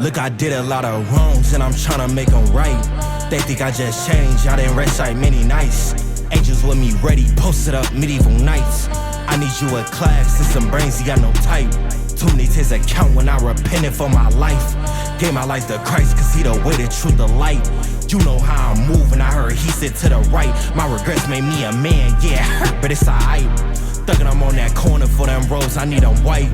Look, I did a lot of wrongs and I'm tryna make them right. They think I just changed, I didn't rest like many nights. Angels with me ready, posted up medieval nights. I need you a class and some brains, he got no type. Too many tears account when I repented for my life. Gave my life to Christ cause he the way, the truth, the light. You know how I'm moving, I heard he said to the right. My regrets made me a man, yeah, hurt, but it's alright. Thuggin', I'm on that corner for them roads, I need them white.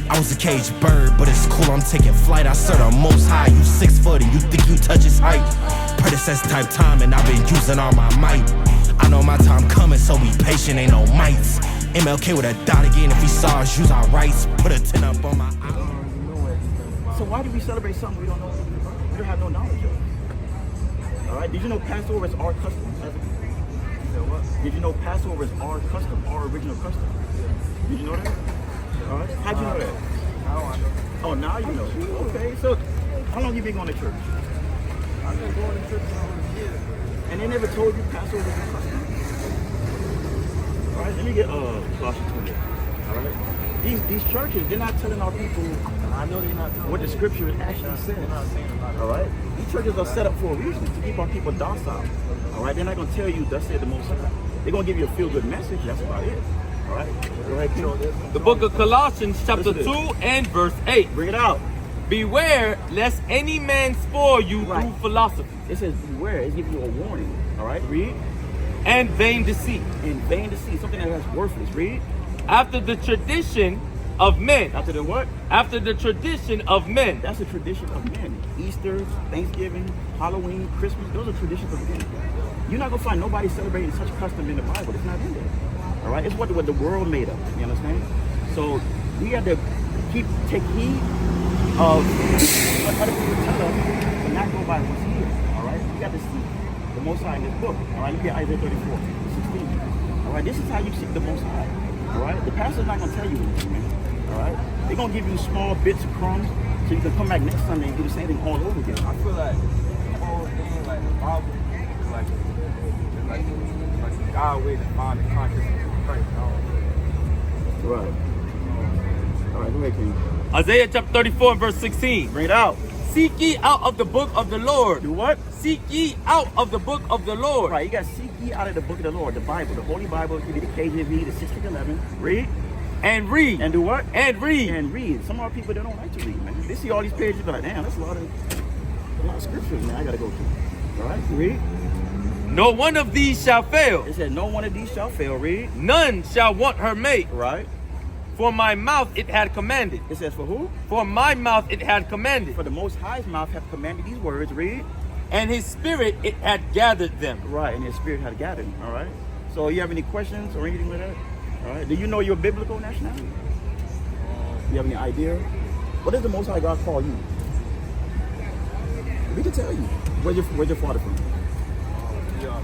I was a caged bird, but it's cool, I'm taking flight. I serve the most high, you 6 foot and you think you touch his height. Predecessor type time and I've been using all my might. I know my time coming, so be patient, ain't no mites. MLK with a dot again, if he saw us use our rights. Put a 10 up on my eye. So why do we celebrate something we don't know? We don't have no knowledge of. Alright, did you know Passover is our custom? Did you know Passover is our custom, our original custom? Yeah. Did you know that? Alright, how'd you know that? Now I know. Oh, now you know. Okay, so how long you been going to church? I've been going to church for over a year. And they never told you Passover was a custom? Alright, let me get Colossians 20. Alright? These churches, they're not telling our people I know they're not what the scripture actually says. Alright? These churches are set up for a reason, to keep our people docile. Alright? They're not going to tell you, thus said the Most High. They're going to give you a feel-good message, that's about it. Alright? Go ahead, King. The book of Colossians chapter 2 and verse 8. Bring it out. Beware lest any man spoil you through philosophy. It says beware, it's giving you a warning. Alright? Read. And vain deceit. And vain deceit, something that is worthless. Read. After the tradition of men. After the what? After the tradition of men. That's the tradition of men. Easter, Thanksgiving, Halloween, Christmas, those are traditions of men. You're not going to find nobody celebrating such custom in the Bible. It's not in there. All right? It's what the world made up. You understand? So we have to take heed of what other people tell us, but not go by what's here. All right? We got to seek the Most High in this book. All right? Look at Isaiah 34, 16. All right? This is how you seek the Most High. All right? The pastor's not going to tell you anything, man. All right? They're going to give you small bits of crumbs so you can come back next Sunday and do the same thing all over again. I feel like the whole thing, like the Bible, is like God way to find the consciousness of Christ. Right. All right, go ahead, King. Isaiah chapter 34 and verse 16. Bring it out. Seek ye out of the book of the Lord. Do what? Seek ye out of the book of the Lord. Right, you got to seek ye out of the book of the Lord, the Bible, the Holy Bible. It could be the KJV, the 1611. Read. And read. And do what? And read. And read. Some of our people, they don't like to read, man. They see all these pages, they're like, damn, that's a lot of scriptures, man, I got to go through. All right, read. No one of these shall fail. It said, no one of these shall fail. Read. None shall want her mate. Right. For my mouth it had commanded. It says, for who? For my mouth it had commanded. For the Most High's mouth hath commanded these words. Read. And his spirit it had gathered them. Right, and his spirit had gathered. All right. So you have any questions or anything like that? All right. Do you know your biblical nationality? You have any idea? What does the Most High God call you? We can tell you. Where's your father from? DR.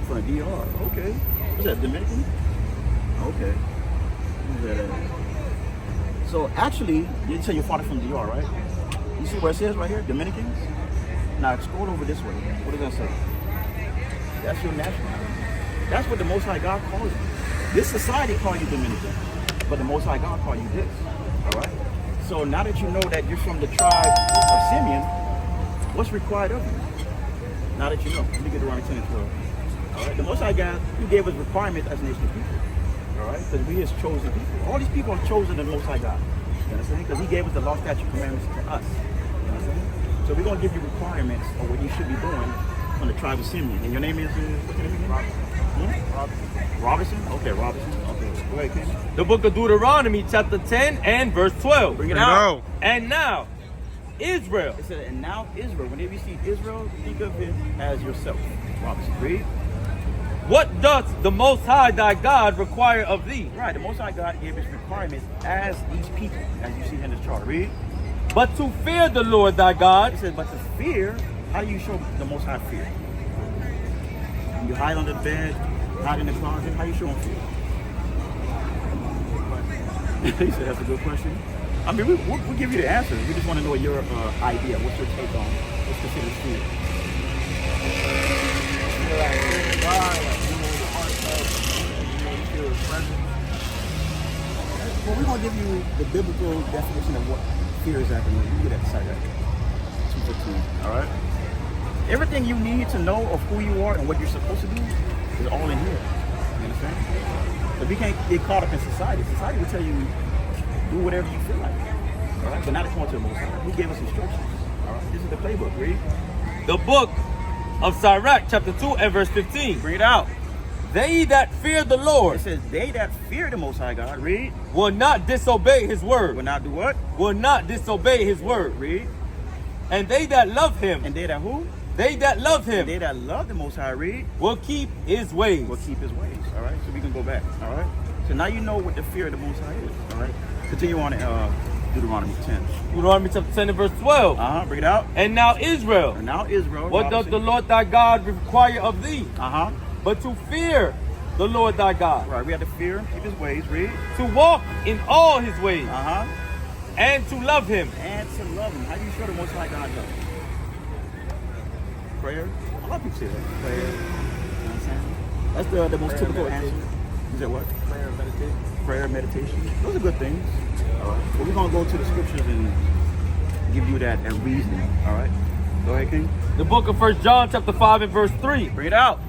From the DR. Okay. What's that, Dominican? Okay. Who's that at? So actually, you say your father from DR, right? You see what it says right here? Dominicans? Now scroll over this way. What does that say? That's your nationality. That's what the Most High God calls you. This society calls you Dominican, but the Most High God calls you this. All right? So now that you know that you're from the tribe of Simeon, what's required of you? Now that you know. Let me get Deuteronomy 10 and 12. All right? The Most High God, He gave us requirements as a nation of people. All right? Because we His chosen people. All these people are chosen in the Most High God. You understand? Because He gave us the law, statute, commandments to us. You understand? So we're going to give you requirements of what you should be doing from the tribe of Simeon. And your name is, what's your name again? Robinson. Robinson? Okay, Robinson. Okay. Go ahead, King. The book of Deuteronomy chapter 10 and verse 12. Bring it out. And now, Israel. It said, and now Israel. Whenever you see Israel, think of it as yourself. Robinson, read. What doth the Most High thy God require of thee? Right, the Most High God gave His requirements as these people, as you see in this chart. Read. But to fear the Lord thy God. It says, but to fear, how do you show the Most High fear? You hide under the bed, hide in the closet, how you show him fear? He said, that's a good question. I mean, we'll give you the answer. We just want to know your idea. What's your take on what's considered fear? Well, we're going to give you the biblical definition of what fear is after. You get that side right there. Matthew 15. All right. Everything you need to know of who you are and what you're supposed to do is all in here. You understand? But we can't get caught up in society. Society will tell you do whatever you feel like. All right. But not according to the Most High. He gave us instructions. All right. This is the playbook. Read. The book of Sirach, chapter 2 and verse 15. Bring it out. They that fear the Lord It says, they that fear the Most High God, read, will not disobey his word. will not do what? Will not disobey his word. Read. And they that love him, And they that who? they that love And they him, that love the Most High, read, will keep his ways. will keep his ways. All right. So we can go back. All right. So now you know what the fear of the Most High is. All right. Continue on in Deuteronomy 10. Deuteronomy chapter 10 and verse 12. Bring it out. And now Israel, And now Israel. what doth the Lord thy God require of thee? But to fear the Lord thy God, Right. We have to fear him, keep his ways. Read. to walk in all his ways, and to love him. And to love him. How do you show the Most High God love? Prayer. A lot of people say that. Prayer. You know what I'm saying? That's the most Prayer, typical meditation. answer. You said what? Prayer, meditation. Prayer, meditation. Those are good things. All right. But we're going to go to the scriptures and give you that and reasoning. All right. Go ahead, King. The book of 1 John chapter 5 and verse 3. Bring it out.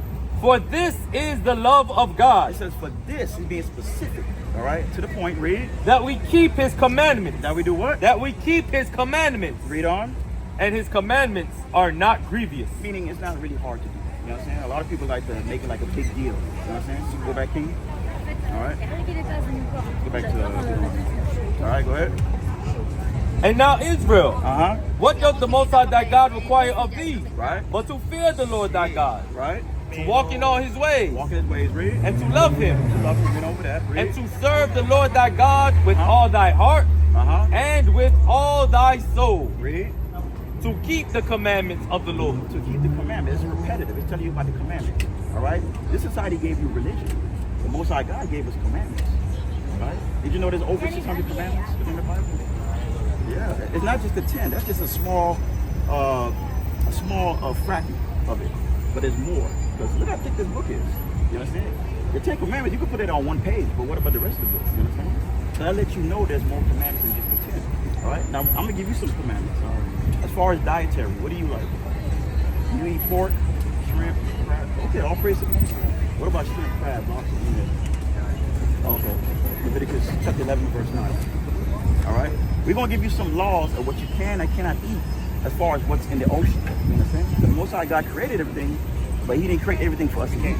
For this is the love of God, It says, for this is being specific. All right. To the point. Read. that we keep his commandments. Now we do what? That we keep his commandments. Read on. And his commandments are not grievous. Meaning it's not really hard to do. You know what I'm saying? A lot of people like to make it like a big deal. You know what I'm saying? So go back, King. All right. Go back to Deuteronomy. All right. Go ahead. And now Israel, Uh-huh. what doth the Most High thy God require of thee? Right. But to fear the Lord thy God, Right. to walk in all his ways, Walk in his ways. Read. and to love him, Love him. Get over that. Read. and to serve the Lord thy God with all thy heart Uh-huh. and with all thy soul, Read. to keep the commandments of the Lord. To keep the commandment. It's repetitive. It's telling you about the commandment. All right. This society gave you religion. The Most High God gave us commandments. All right. Did you know there's over 600 commandments within the Bible? Yeah. It's not just the 10. That's just a small fragment of it. But there's more. Because look how thick this book is. You understand? The 10 commandments, you can put it on one page, but what about the rest of the book? You understand? So that lets you know there's more commandments than just the 10. All right. Now I'm gonna give you some commandments. As far as dietary, what do you like? You eat pork, shrimp, crab. Okay, all praise to the Most High. What about shrimp, crab, lobster? Okay. Leviticus chapter 11, verse 9. All right. We're gonna give you some laws of what you can and cannot eat as far as what's in the ocean. You understand? The Most High God created everything, but He didn't create everything for us to eat.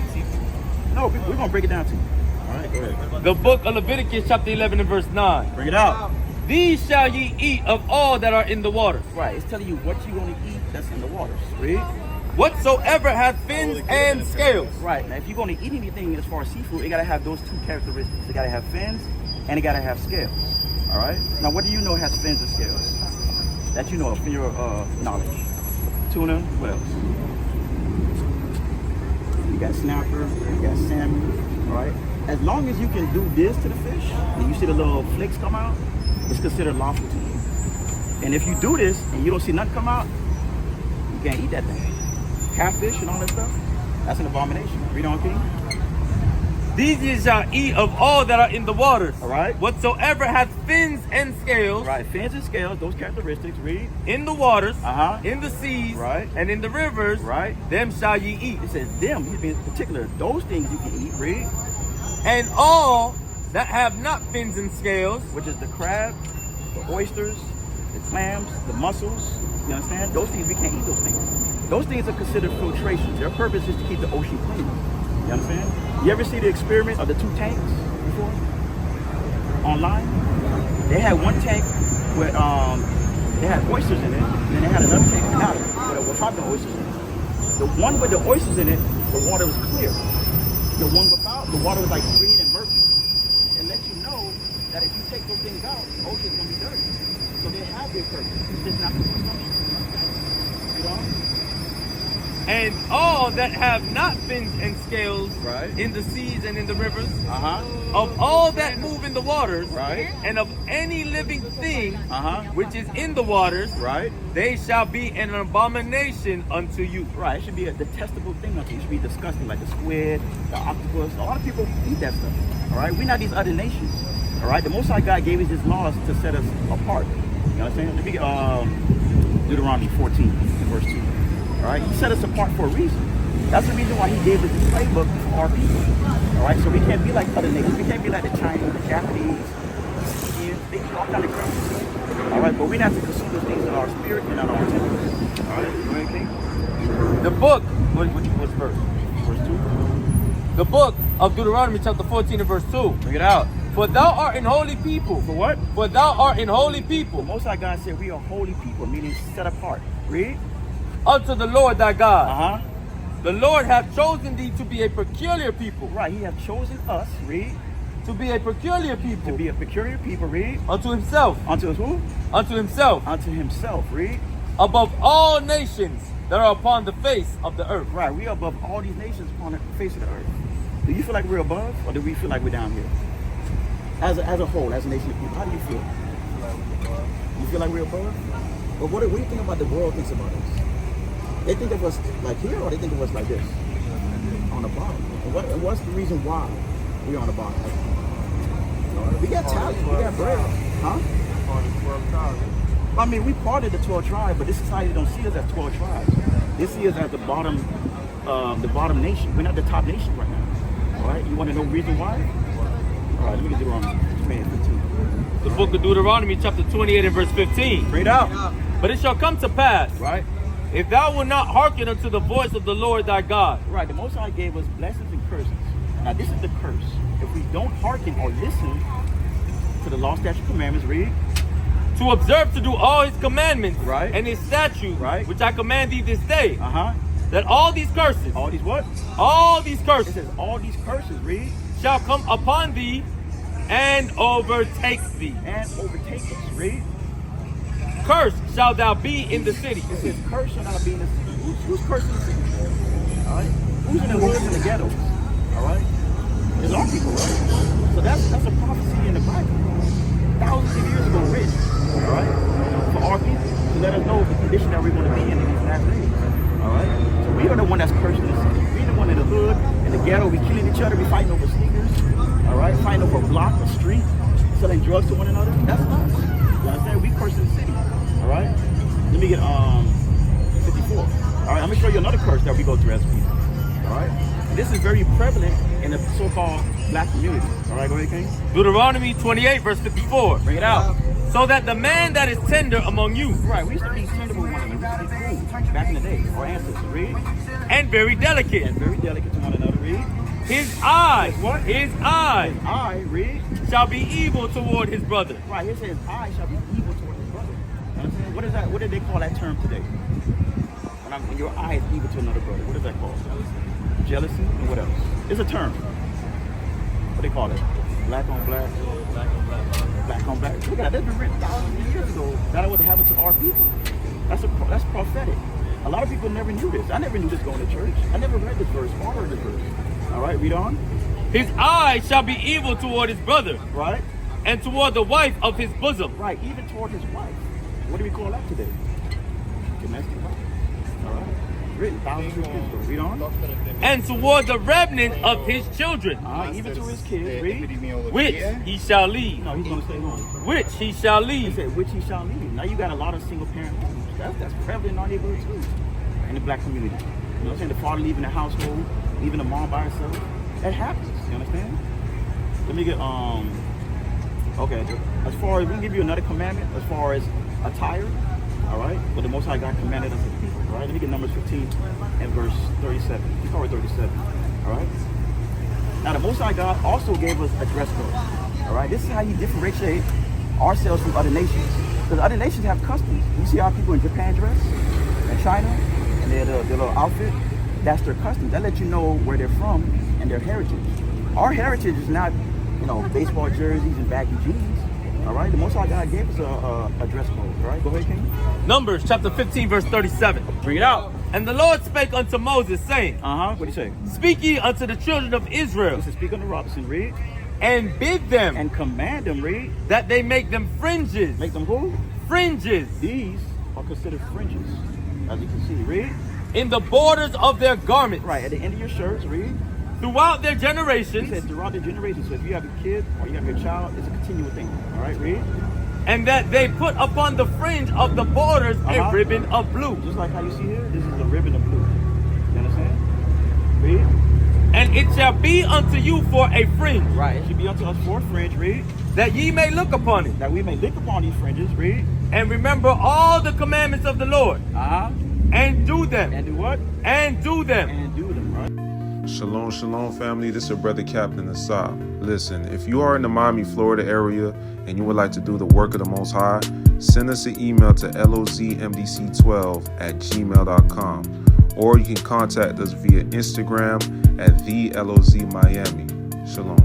No, we're gonna break it down to you. All right. Go ahead. The book of Leviticus chapter 11 and verse 9. Bring it out. These shall ye eat of all that are in the waters. Right. It's telling you what you're gonna eat that's in the waters. Read. Whatsoever hath fins and scales. Right. Now, if you're going to eat anything as far as seafood, it got to have those two characteristics. It got to have fins and it got to have scales. All right. Now, what do you know has fins and scales? That you know of from your knowledge. Tuna. What else? You got snapper. You got salmon. All right. As long as you can do this to the fish and you see the little flakes come out, it's considered lawful to you. And if you do this and you don't see nothing come out, you can't eat that thing. Catfish and all that stuff, that's an abomination. Read on, King. These ye shall eat of all that are in the waters. All right. Whatsoever hath fins and scales. Right, fins and scales, those characteristics. Read. In the waters, In the seas, Right. and in the rivers, Right. them shall ye eat. It says them, he's being particular. Those things you can eat. Read. And all that have not fins and scales, Which is the crab, the oysters, the clams, the mussels. You understand? Those things, we can't eat those things. Those things are considered filtration. Their purpose is to keep the ocean clean. You understand? You ever see the experiment of the two tanks before? Online? They had one tank where they had oysters in it, and then they had another tank without it, without the oysters in it. The one with the oysters in it, the water was clear. The one without, the water was like green and murky. It lets you know that if you take those things out, the ocean's gonna be dirty. So they have their purpose. It's just not for consumption. You know? and all that have not fins and scales Right. in the seas and in the rivers, Uh-huh. of all that move in the waters, Right. and of any living thing Uh-huh. which is in the waters, Right. they shall be an abomination unto you. Right. It should be a detestable thing unto you. It should be disgusting, like the squid, the octopus. A lot of people eat that stuff. All right. We're not these other nations. All right. The Most High God gave us His laws to set us apart. You know what I'm saying? Let me Deuteronomy 14, verse 2. All right, he set us apart for a reason. That's the reason why he gave us this playbook for our people. All right, so we can't be like other nations. We can't be like the Chinese, the Japanese, the Indians. They do all kind of crazy. All right, but we have to consume those things in our spirit and not our temple. All right, go ahead, King. The book, what's verse? Verse 2. The book of Deuteronomy chapter 14 and verse 2. Bring it out. For thou art an holy people. For what? For thou art an holy people. The Most High God said we are holy people, meaning set apart. Read. Unto the Lord thy God. Uh-huh. The Lord hath chosen thee to be a peculiar people. Right, he hath chosen us, read. To be a peculiar people. To be a peculiar people, read. Unto himself. Unto who? Unto himself. Unto himself, read. Above all nations that are upon the face of the earth. Right, we are above all these nations upon the face of the earth. Do you feel like we're above, or do we feel like we're down here? As a whole, as a nation of people, how do you feel? You feel like we're above? But what do you think about the world thinks about us? They think of us like here, or they think of us like this? On the bottom. And what's the reason why we're on the bottom? We got talent, we got bread. Huh? I mean, we part of the 12 tribes, but this society don't see us as 12 tribes. They see us as the bottom nation. We're not the top nation right now. All right, you want to know the reason why? All right, let me get Deuteronomy 15. The book of Deuteronomy chapter 28 and verse 15. Read out. But it shall come to pass, Right. if thou wilt not hearken unto the voice of the Lord thy God. Right, the Most High gave us blessings and curses. Now this is the curse. If we don't hearken or listen to the law, statute, commandments, read. To observe to do all his commandments, Right. and his statutes, Right. which I command thee this day, Uh-huh. that all these curses, All these what? all these It curses says all these curses, read, shall come upon thee and overtake thee. and overtake us, read. Cursed shalt thou be in the city. It says curse shall not be in the city. Who's cursing the city? All right. Who's in the hoods and the ghettos? All right. It's our people, right? So that's a prophecy in the Bible. Thousands of years ago written. All right. For our people, to let us know the condition that we're going to be in these last days. All right. So we are the one that's cursing the city. We're the one in the hood, in the ghetto. We killing each other. We fighting over sneakers. All right. Fighting over a block, a street, selling drugs to one another. That's us. You understand? We cursing the city. All right. Let me get 54. All right. I'm gonna show you another curse that we go through as people. All right. And this is very prevalent in the so-called black community. All right. Go ahead, King. Deuteronomy 28 verse 54. Bring it out. So that the man that is tender among you, Right. We used to be tender with one another. We used to be cool back in the day. Our ancestors. Read. and very delicate, And very delicate to one another. Read. his eye, What? his eye I read. shall be evil toward his brother. Right. Here says I shall be evil toward his brother. You understand? What is that? What did they call that term today? When your eye is evil to another brother. What is that called? Jealousy and what else? It's a term. What they call it? Black on black. Black on black. Look at that. That's been written thousands of years ago. That would happen to our people. That's prophetic. A lot of people never knew this. I never knew this going to church. I never read this verse or heard this verse. All right, read on. His eye shall be evil toward his brother, Right? and toward the wife of his bosom. Right, even toward his wife. What do we call that today? Domestic violence. All right. Written thousands of years ago. Read on. And toward the remnant of his children, Even to his kids. Read. which he shall leave. No, he's going to stay home. Which he shall He leave. said, which he shall leave. Now you got a lot of single parent homes. That's prevalent in our neighborhood too. In the black community. You know what I'm saying? The father leaving the household, leaving the mom by herself. That happens. You understand? Let me get okay. As far as we can give you another commandment, as far as attire, all right. But the Most High God commanded us as people. All right. Let me get Numbers 15 and verse 37. You call it 37. All right. Now the Most High God also gave us a dress code. All right. This is how you differentiate ourselves from other nations. Because other nations have customs. You see how people in Japan dress, in China, and their little outfit. That's their custom. That lets you know where they're from and their heritage. Our heritage is not, baseball jerseys and baggy jeans. All right, the Most High God gave us a dress code. All right, go ahead, King. Numbers chapter 15 verse 37. Bring it out. And the Lord spake unto Moses, saying, What do you say? Speak ye unto the children of Israel, This is speak unto Robinson. Read. and bid them And command them. Read. that they make them fringes. Make them who? Fringes These are considered fringes, as you can see. Read. in the borders of their garments. Right at the end of your shirts. Read. Throughout their He generations, said throughout the generations. So if you have a kid or you have your child, it's a continual thing. All right, read. And that they put upon the fringe of the borders a ribbon of blue. Just like how you see here, this is a ribbon of blue. You understand? Read. And it shall be unto you for a fringe. Right, it should be unto us for a fringe, read. That ye may look upon it. That we may look upon these fringes, read. And remember all the commandments of the Lord. And do them. And do what? And do them. And do them, right? Shalom, shalom, family. This is your brother, Captain Asap. Listen, if you are in the Miami, Florida area and you would like to do the work of the Most High, send us an email to lozmdc12@gmail.com. Or you can contact us via Instagram at THEELOZMDC. Shalom.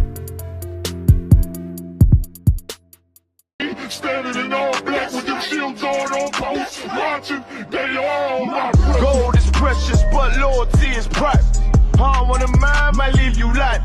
Standing in all black with them shields on post, watching, they all my Gold is precious, but loyalty is private. I want a mind, might leave you like